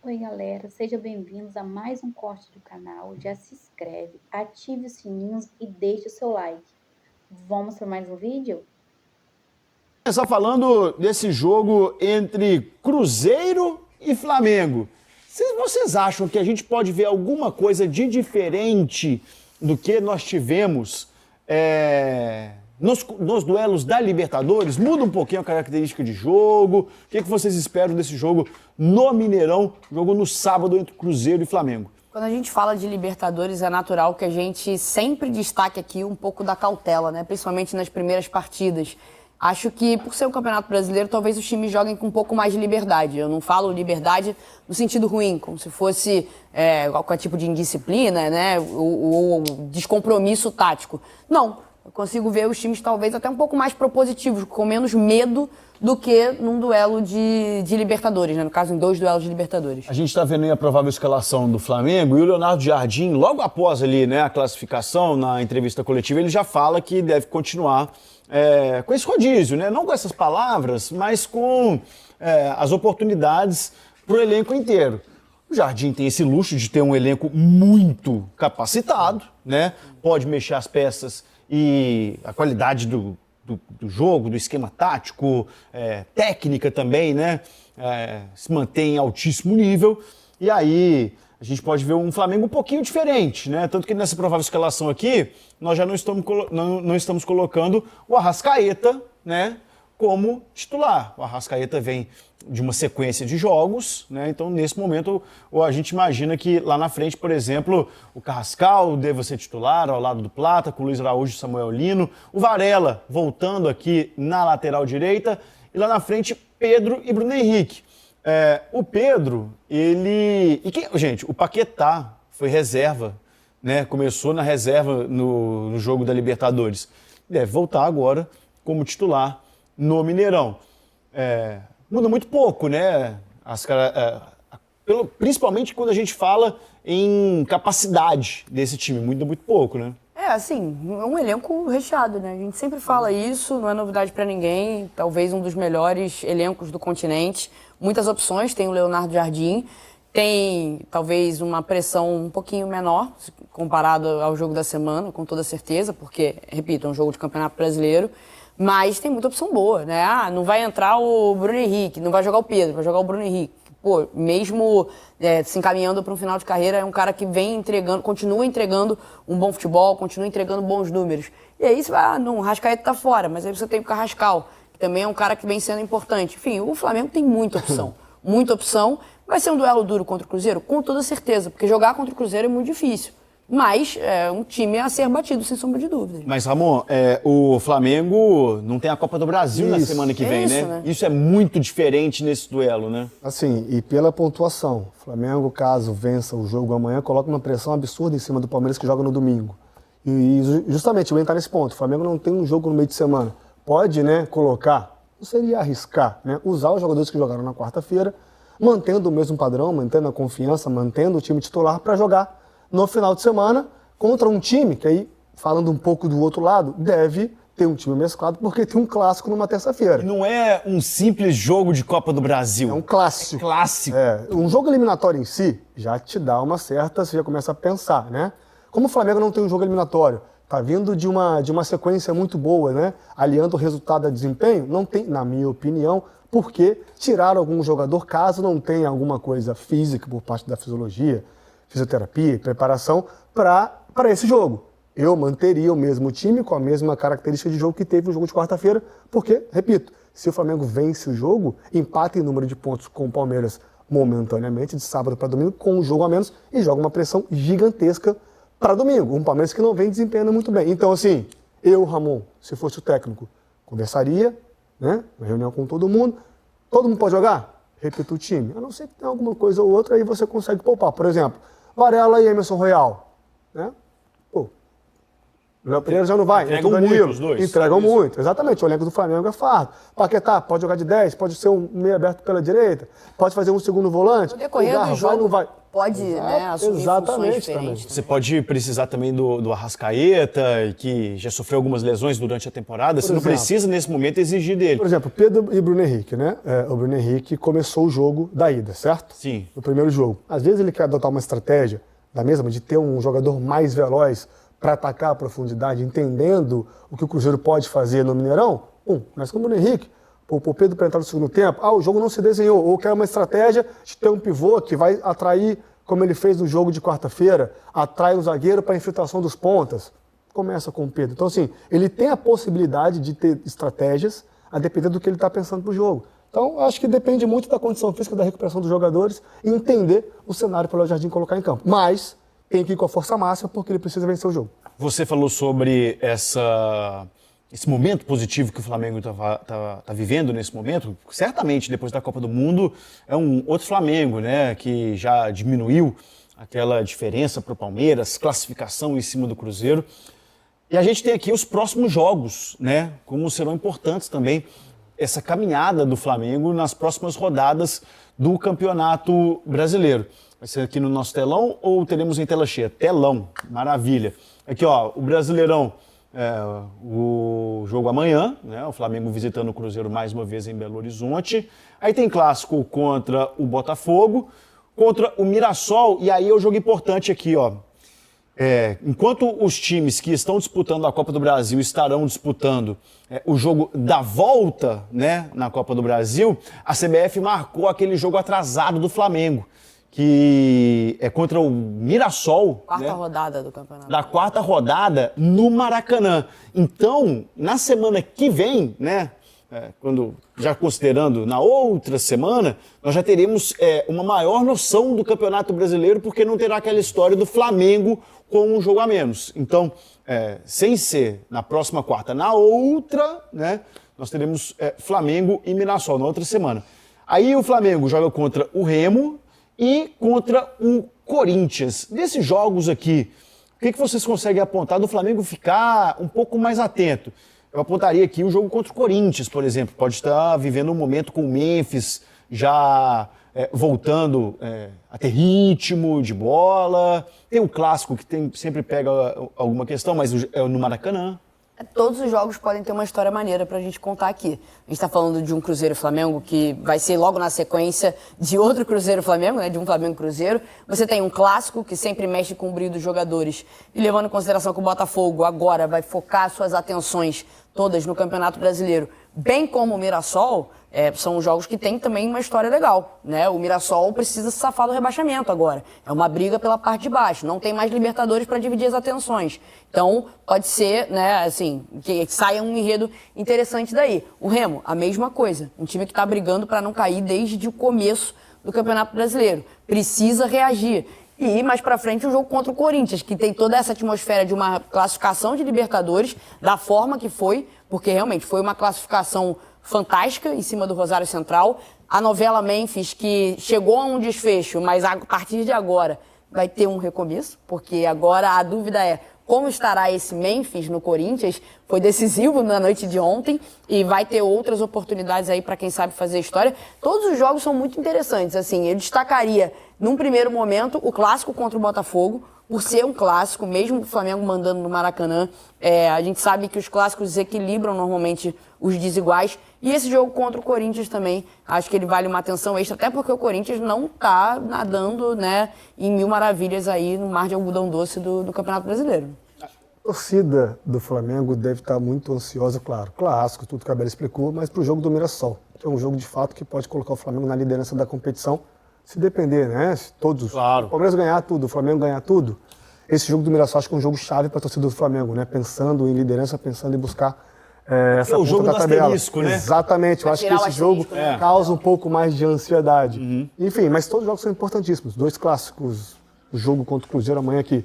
Oi, galera, sejam bem-vindos a mais um corte do canal. Já se inscreve, ative os sininhos e deixe o seu like. Vamos para mais um vídeo? Começar falando desse jogo entre Cruzeiro e Flamengo. Vocês acham que a gente pode ver alguma coisa de diferente do que nós tivemos nos duelos da Libertadores? Muda um pouquinho a característica de jogo? O que vocês esperam desse jogo no Mineirão, jogo no sábado entre Cruzeiro e Flamengo? Quando a gente fala de Libertadores, é natural que a gente sempre destaque aqui um pouco da cautela, né? Principalmente nas primeiras partidas. Acho que, por ser um campeonato brasileiro, talvez os times joguem com um pouco mais de liberdade. Eu não falo liberdade no sentido ruim, como se fosse qualquer tipo de indisciplina, né? Ou descompromisso tático. Não, eu consigo ver os times talvez até um pouco mais propositivos, com menos medo do que num duelo de Libertadores, né? No caso, em 2 duelos de Libertadores. A gente está vendo aí a provável escalação do Flamengo e o Leonardo Jardim, logo após ali, né, a classificação, na entrevista coletiva, ele já fala que deve continuar com esse rodízio, né? Não com essas palavras, mas com as oportunidades para o elenco inteiro. O Jardim tem esse luxo de ter um elenco muito capacitado, né? Pode mexer as peças e a qualidade do jogo, do esquema tático, técnica também, né? Se mantém em altíssimo nível. E aí a gente pode ver um Flamengo um pouquinho diferente, né? Tanto que nessa provável escalação aqui, nós já não estamos colocando o Arrascaeta, né, como titular. O Arrascaeta vem de uma sequência de jogos, né? Então, nesse momento, a gente imagina que lá na frente, por exemplo, o Carrascal deva ser titular ao lado do Plata, com o Luiz Araújo e Samuel Lino, o Varela voltando aqui na lateral direita, e lá na frente, Pedro e Bruno Henrique. O Pedro, gente, o Paquetá foi reserva, né? Começou na reserva no jogo da Libertadores. Deve voltar agora como titular no Mineirão. Muda muito pouco, né? Principalmente quando a gente fala em capacidade desse time, muda muito pouco, né? Assim, é um elenco recheado, né? A gente sempre fala isso, não é novidade pra ninguém. Talvez um dos melhores elencos do continente. Muitas opções, tem o Leonardo Jardim. Tem, talvez, uma pressão um pouquinho menor, comparado ao jogo da semana, com toda certeza, porque, repito, é um jogo de campeonato brasileiro. Mas tem muita opção boa, né? Não vai entrar o Bruno Henrique, não vai jogar o Pedro, vai jogar o Bruno Henrique. Pô, mesmo se encaminhando para um final de carreira, é um cara que vem entregando, continua entregando um bom futebol, continua entregando bons números. E aí você vai, não, o Arrascaeta tá fora, mas aí você tem o Carrascal, que também é um cara que vem sendo importante. Enfim, o Flamengo tem muita opção, muita opção. Vai ser um duelo duro contra o Cruzeiro? Com toda certeza, porque jogar contra o Cruzeiro é muito difícil. Mas é um time a ser batido, sem sombra de dúvida. Mas, Ramon, o Flamengo não tem a Copa do Brasil na semana que vem, né? Isso é muito diferente nesse duelo, né? Assim, e pela pontuação. O Flamengo, caso vença o jogo amanhã, coloca uma pressão absurda em cima do Palmeiras, que joga no domingo. E justamente, eu vou entrar nesse ponto. O Flamengo não tem um jogo no meio de semana. Pode, né, colocar, não seria arriscar, né? Usar os jogadores que jogaram na quarta-feira, mantendo o mesmo padrão, mantendo a confiança, mantendo o time titular para jogar no final de semana contra um time que aí, falando um pouco do outro lado, deve ter um time mesclado porque tem um clássico numa terça-feira. Não é um simples jogo de Copa do Brasil. É um clássico. É clássico. Um jogo eliminatório em si já te dá uma certa, você já começa a pensar, né? Como o Flamengo não tem um jogo eliminatório, tá vindo de uma sequência muito boa, né? Aliando o resultado a desempenho, não tem, na minha opinião, por que tirar algum jogador caso não tenha alguma coisa física por parte da fisiologia, fisioterapia, preparação para esse jogo. Eu manteria o mesmo time com a mesma característica de jogo que teve o jogo de quarta-feira, porque, repito, se o Flamengo vence o jogo, empata em número de pontos com o Palmeiras momentaneamente, de sábado para domingo, com um jogo a menos, e joga uma pressão gigantesca para domingo. Um Palmeiras que não vem desempenhando muito bem. Então, assim, eu, Ramon, se fosse o técnico, conversaria, né? Uma reunião com todo mundo pode jogar? Repito o time. A não ser que tenha alguma coisa ou outra, aí você consegue poupar. Por exemplo, Varela e Emerson Royal, né? Pô, o Léo Pereira já não vai. Entregam muito os dois. Entregam muito, exatamente. O elenco do Flamengo é fardo. Paquetá pode jogar de 10, pode ser um meio aberto pela direita, pode fazer um segundo volante. No decorrer do jogo, não vai. pode, né, assumir funções diferentes. Você pode precisar também do Arrascaeta, que já sofreu algumas lesões durante a temporada. Você não precisa, nesse momento, exigir dele. Por exemplo, Pedro e Bruno Henrique, né? O Bruno Henrique começou o jogo da ida, certo? Sim. No primeiro jogo. Às vezes ele quer adotar uma estratégia da mesma, de ter um jogador mais veloz para atacar a profundidade, entendendo o que o Cruzeiro pode fazer no Mineirão. Mas com o Bruno Henrique, o Pedro para entrar no segundo tempo, o jogo não se desenhou, ou quer uma estratégia de ter um pivô que vai atrair, como ele fez no jogo de quarta-feira, atrai um zagueiro para a infiltração dos pontas. Começa com o Pedro. Então, assim, ele tem a possibilidade de ter estratégias a depender do que ele está pensando para o jogo. Então, acho que depende muito da condição física, da recuperação dos jogadores e entender o cenário para o Jardim colocar em campo. Mas tem que ir com a força máxima porque ele precisa vencer o jogo. Você falou sobre esse momento positivo que o Flamengo tá vivendo nesse momento. Certamente, depois da Copa do Mundo, é um outro Flamengo, né? Que já diminuiu aquela diferença para o Palmeiras, classificação em cima do Cruzeiro. E a gente tem aqui os próximos jogos, né? Como serão importantes também essa caminhada do Flamengo nas próximas rodadas do Campeonato Brasileiro. Vai ser aqui no nosso telão ou teremos em tela cheia? Telão, maravilha. Aqui, ó, o Brasileirão, o jogo amanhã, né? O Flamengo visitando o Cruzeiro mais uma vez em Belo Horizonte. Aí tem clássico contra o Botafogo, contra o Mirassol, e aí é o jogo importante aqui, ó. Enquanto os times que estão disputando a Copa do Brasil estarão disputando o jogo da volta, né, na Copa do Brasil, a CBF marcou aquele jogo atrasado do Flamengo, que é contra o Mirassol. Quarta rodada do campeonato. Da quarta rodada no Maracanã. Então, na semana que vem, né, já considerando na outra semana, nós já teremos uma maior noção do Campeonato Brasileiro, porque não terá aquela história do Flamengo com um jogo a menos. Então, sem ser na próxima quarta, na outra, né, nós teremos Flamengo e Mirassol na outra semana. Aí o Flamengo joga contra o Remo e contra o Corinthians. Desses jogos aqui, o que vocês conseguem apontar do Flamengo ficar um pouco mais atento? Eu apontaria aqui o jogo contra o Corinthians, por exemplo. Pode estar vivendo um momento com o Memphis já voltando a ter ritmo de bola. Tem um clássico que sempre pega alguma questão, mas é no Maracanã. Todos os jogos podem ter uma história maneira pra gente contar aqui. A gente tá falando de um Cruzeiro e Flamengo que vai ser logo na sequência de outro Cruzeiro e Flamengo, né? De um Flamengo e Cruzeiro. Você tem um clássico que sempre mexe com o brilho dos jogadores. E levando em consideração que o Botafogo agora vai focar suas atenções todas no Campeonato Brasileiro, bem como o Mirassol, são jogos que têm também uma história legal, né? O Mirassol precisa se safar do rebaixamento agora. É uma briga pela parte de baixo. Não tem mais Libertadores para dividir as atenções. Então, pode ser, né, assim, que saia um enredo interessante daí. O Remo, a mesma coisa. Um time que está brigando para não cair desde o começo do Campeonato Brasileiro. Precisa reagir. E mais pra frente o jogo contra o Corinthians, que tem toda essa atmosfera de uma classificação de Libertadores, da forma que foi, porque realmente foi uma classificação fantástica em cima do Rosário Central. A novela Memphis, que chegou a um desfecho, mas a partir de agora vai ter um recomeço, porque agora a dúvida é como estará esse Memphis no Corinthians. Foi decisivo na noite de ontem e vai ter outras oportunidades aí para quem sabe fazer história. Todos os jogos são muito interessantes, assim, eu destacaria num primeiro momento o clássico contra o Botafogo, por ser um clássico, mesmo o Flamengo mandando no Maracanã. A gente sabe que os clássicos desequilibram normalmente os desiguais. E esse jogo contra o Corinthians também, acho que ele vale uma atenção extra, até porque o Corinthians não está nadando, né, em mil maravilhas aí no mar de algodão doce do Campeonato Brasileiro. A torcida do Flamengo deve estar muito ansiosa, claro, clássico, tudo que a Bela explicou, mas para o jogo do Mirassol, que é um jogo de fato que pode colocar o Flamengo na liderança da competição. Se depender, né? Se todos. Claro. O Palmeiras ganhar tudo, o Flamengo ganhar tudo. Esse jogo do Mirassol acho que é um jogo chave para a torcida do Flamengo, né? Pensando em liderança, pensando em buscar essa ponta jogo da do tabela. asterisco, né? Exatamente. Eu acho que esse jogo causa um pouco mais de ansiedade. Enfim, mas todos os jogos são importantíssimos. 2 clássicos. O jogo contra o Cruzeiro amanhã que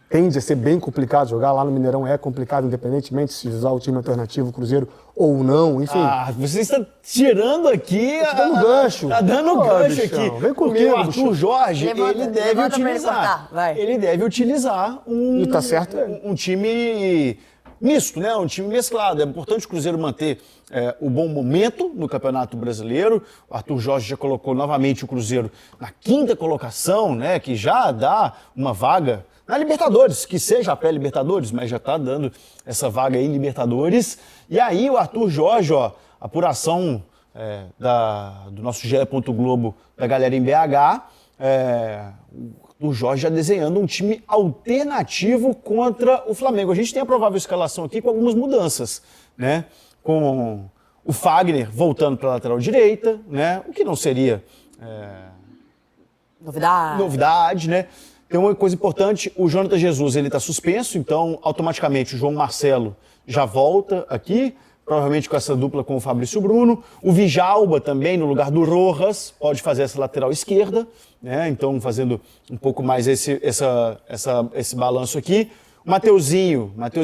tende a ser bem complicado. Jogar lá no Mineirão é complicado, independentemente se usar o time alternativo, Cruzeiro ou não, enfim. Você está tirando aqui... Tá dando gancho. Tá dando gancho bichão, aqui. vem comigo, porque o Arthur bichão. Jorge, Levanta ele deve pra ele utilizar. cortar, vai. Ele deve utilizar E tá certo, um time misto, né? Um time mesclado. É importante o Cruzeiro manter o bom momento no Campeonato Brasileiro. O Arthur Jorge já colocou novamente o Cruzeiro na 5ª colocação, né? Que já dá uma vaga na Libertadores, que seja a pré-Libertadores, mas já está dando essa vaga aí em Libertadores. E aí o Arthur Jorge, ó, apuração do nosso GE. Globo da galera em BH, o Jorge já desenhando um time alternativo contra o Flamengo. A gente tem a provável escalação aqui com algumas mudanças, né? Com o Fagner voltando para a lateral direita, né? O que não seria novidade, né? Tem uma coisa importante, o Jonathan Jesus ele está suspenso, então automaticamente o João Marcelo já volta aqui, provavelmente com essa dupla com o Fabrício Bruno. O Vijalba também, no lugar do Rojas, pode fazer essa lateral esquerda, né? Então fazendo um pouco mais esse balanço aqui. O Matheus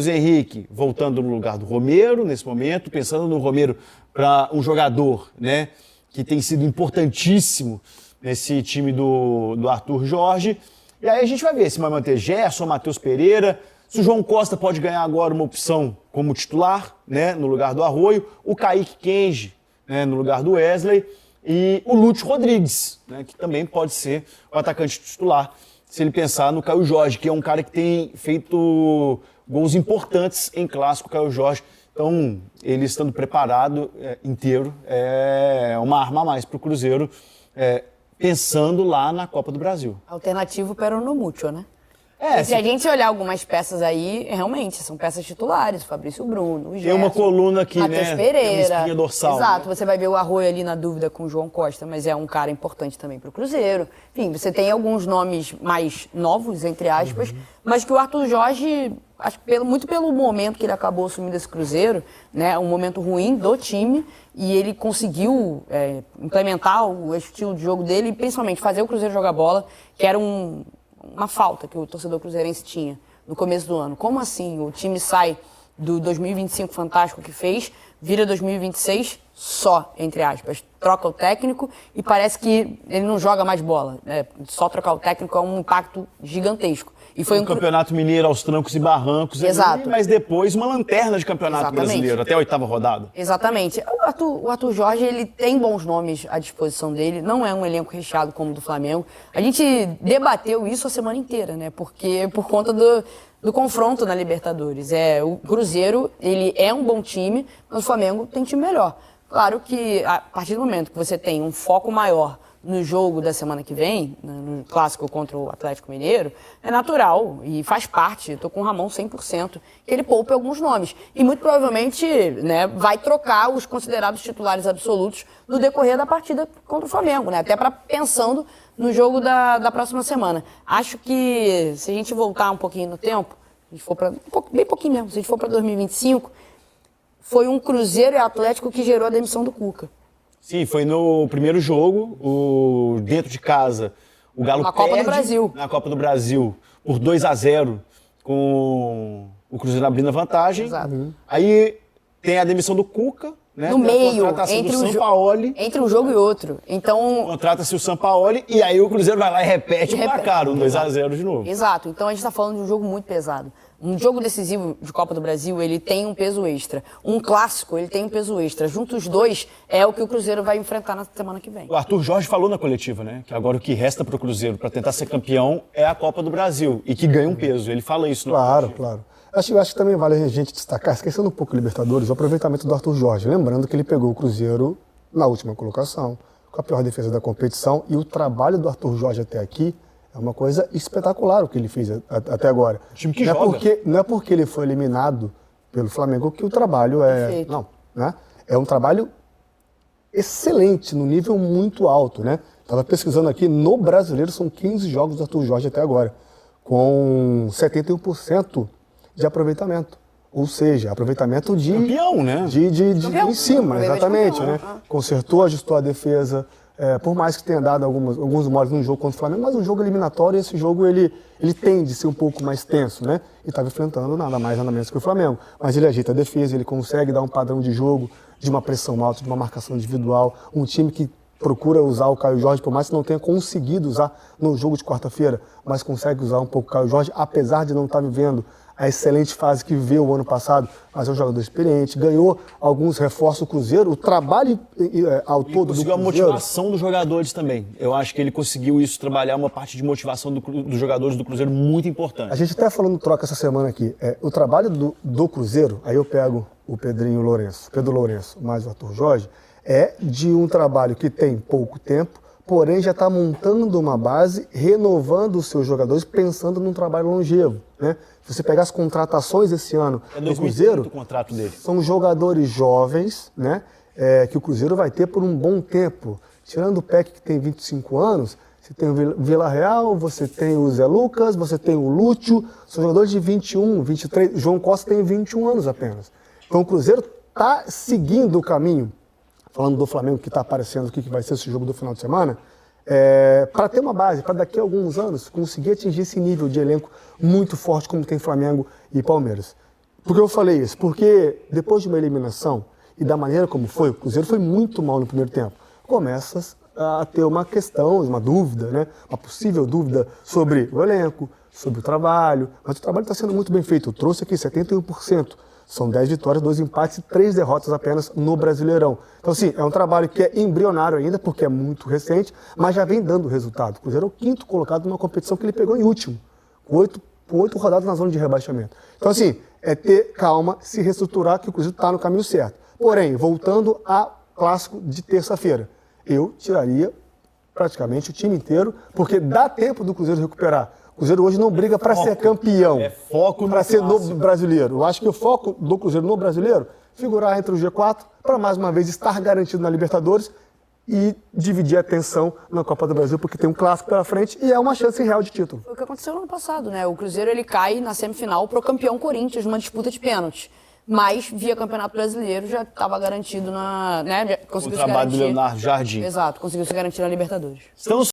Henrique, voltando no lugar do Romero nesse momento, pensando no Romero para um jogador, né, que tem sido importantíssimo nesse time do Arthur Jorge. E aí a gente vai ver se vai manter Gerson, Matheus Pereira, se o João Costa pode ganhar agora uma opção como titular, né, no lugar do Arroio, o Kaique Kenji, né, no lugar do Wesley, e o Lúcio Rodrigues, né, que também pode ser o atacante titular, se ele pensar no Caio Jorge, que é um cara que tem feito gols importantes em clássico, Caio Jorge. Então, ele estando preparado inteiro, é uma arma a mais para o Cruzeiro, pensando lá na Copa do Brasil. Alternativo para o Numútil, né? Se a gente olhar algumas peças aí, realmente, são peças titulares, o Fabrício Bruno, o Gerson, tem uma coluna aqui, Matheus né? Pereira. Tem uma espinha dorsal. Exato, né? você vai ver o Arroio ali na dúvida com o João Costa, mas é um cara importante também para o Cruzeiro. Enfim, você tem alguns nomes mais novos, entre aspas, mas que o Arthur Jorge, acho que muito pelo momento que ele acabou assumindo esse Cruzeiro, né, um momento ruim do time, e ele conseguiu implementar o estilo de jogo dele e principalmente fazer o Cruzeiro jogar bola, que era uma falta que o torcedor cruzeirense tinha no começo do ano. Como assim? O time sai do 2025 fantástico que fez, vira 2026 só, entre aspas. Troca o técnico e parece que ele não joga mais bola. Só trocar o técnico é um impacto gigantesco. E foi um Campeonato Mineiro aos trancos e barrancos. Exato. Ali, mas depois uma lanterna de Campeonato Brasileiro, até a 8ª rodada. Exatamente. O Arthur Jorge, ele tem bons nomes à disposição dele, não é um elenco recheado como o do Flamengo. A gente debateu isso a semana inteira, né? Porque por conta do confronto na Libertadores. O Cruzeiro, ele é um bom time, mas o Flamengo tem time melhor. Claro que a partir do momento que você tem um foco maior no jogo da semana que vem, no clássico contra o Atlético Mineiro, é natural e faz parte, estou com o Ramon 100%, que ele poupe alguns nomes. E muito provavelmente, né, vai trocar os considerados titulares absolutos no decorrer da partida contra o Flamengo, né, até pensando no jogo da próxima semana. Acho que se a gente voltar um pouquinho no tempo, a gente for bem pouquinho mesmo, se a gente for para 2025, foi um Cruzeiro e Atlético que gerou a demissão do Cuca. Sim, foi no primeiro jogo, dentro de casa, o Galo na Copa do Brasil. Na Copa do Brasil por 2-0, com o Cruzeiro abrindo a vantagem. Exato. Aí tem a demissão do Cuca, né? No meio, entre um jogo e outro. Então contrata-se o Sampaoli e aí o Cruzeiro vai lá e repete o placar, 2-0 de novo. Exato, então a gente está falando de um jogo muito pesado. Um jogo decisivo de Copa do Brasil, ele tem um peso extra. Um clássico, ele tem um peso extra. Juntos os dois, é o que o Cruzeiro vai enfrentar na semana que vem. O Arthur Jorge falou na coletiva, né? Que agora o que resta para o Cruzeiro para tentar ser campeão é a Copa do Brasil e que ganha um peso. Ele fala isso. Claro. Acho que também vale a gente destacar, esquecendo um pouco o Libertadores, o aproveitamento do Arthur Jorge. Lembrando que ele pegou o Cruzeiro na última colocação, com a pior defesa da competição, e o trabalho do Arthur Jorge até aqui é uma coisa espetacular o que ele fez até agora. O time que joga. Não é porque ele foi eliminado pelo Flamengo que o trabalho é... Perfeito. Não, né? É um trabalho excelente, no nível muito alto, né? Estava pesquisando aqui, no Brasileiro são 15 jogos do Arthur Jorge até agora, com 71% de aproveitamento. Ou seja, aproveitamento de... Campeão, né? Em cima, exatamente, né? Consertou, ajustou a defesa... por mais que tenha dado alguns moles no jogo contra o Flamengo, mas um jogo eliminatório, esse jogo ele tende a ser um pouco mais tenso, né? E estava enfrentando nada mais, nada menos que o Flamengo. Mas ele ajeita a defesa, ele consegue dar um padrão de jogo, de uma pressão alta, de uma marcação individual. Um time que procura usar o Caio Jorge, por mais que não tenha conseguido usar no jogo de quarta-feira, mas consegue usar um pouco o Caio Jorge, apesar de não estar vivendo a excelente fase que viveu o ano passado, mas é um jogador experiente, ganhou alguns reforços do Cruzeiro, o trabalho ao todo do Cruzeiro... a motivação dos jogadores também. Eu acho que ele conseguiu isso, trabalhar uma parte de motivação dos jogadores do Cruzeiro muito importante. A gente até falando troca essa semana aqui, o trabalho do Cruzeiro, aí eu pego o Pedro Lourenço, mais o Arthur Jorge, é de um trabalho que tem pouco tempo, porém já está montando uma base, renovando os seus jogadores, pensando num trabalho longevo, né? Se você pegar as contratações esse ano do Cruzeiro, o contrato dele. São jogadores jovens, né? Que o Cruzeiro vai ter por um bom tempo. Tirando o Peck, que tem 25 anos, você tem o Vila Real, você tem o Zé Lucas, você tem o Lúcio, são jogadores de 21, 23, João Costa tem 21 anos apenas. Então o Cruzeiro está seguindo o caminho, falando do Flamengo que está aparecendo aqui, que vai ser esse jogo do final de semana, para ter uma base, para daqui a alguns anos conseguir atingir esse nível de elenco muito forte como tem Flamengo e Palmeiras. Por que eu falei isso? Porque depois de uma eliminação e da maneira como foi, o Cruzeiro foi muito mal no primeiro tempo. Começa a ter uma questão, uma dúvida, né? Uma possível dúvida sobre o elenco, sobre o trabalho, mas o trabalho está sendo muito bem feito. Eu trouxe aqui 71%. São 10 vitórias, 2 empates e 3 derrotas apenas no Brasileirão. Então, assim, é um trabalho que é embrionário ainda, porque é muito recente, mas já vem dando resultado. O Cruzeiro é o 5º colocado numa competição que ele pegou em último, com 8 rodadas na zona de rebaixamento. Então, assim, é ter calma, se reestruturar, que o Cruzeiro está no caminho certo. Porém, voltando ao clássico de terça-feira, eu tiraria praticamente o time inteiro, porque dá tempo do Cruzeiro recuperar. O Cruzeiro hoje não briga para ser campeão, para ser no brasileiro. Eu acho que o foco do Cruzeiro no brasileiro, figurar entre o G4, para mais uma vez estar garantido na Libertadores e dividir a atenção na Copa do Brasil, porque tem um clássico pela frente e é uma chance real de título. Foi o que aconteceu no ano passado, né? O Cruzeiro ele cai na semifinal pro campeão Corinthians, numa disputa de pênalti. Mas, via Campeonato Brasileiro, já estava garantido na... Né? O trabalho do Leonardo Jardim. Exato, conseguiu se garantir na Libertadores. Estamos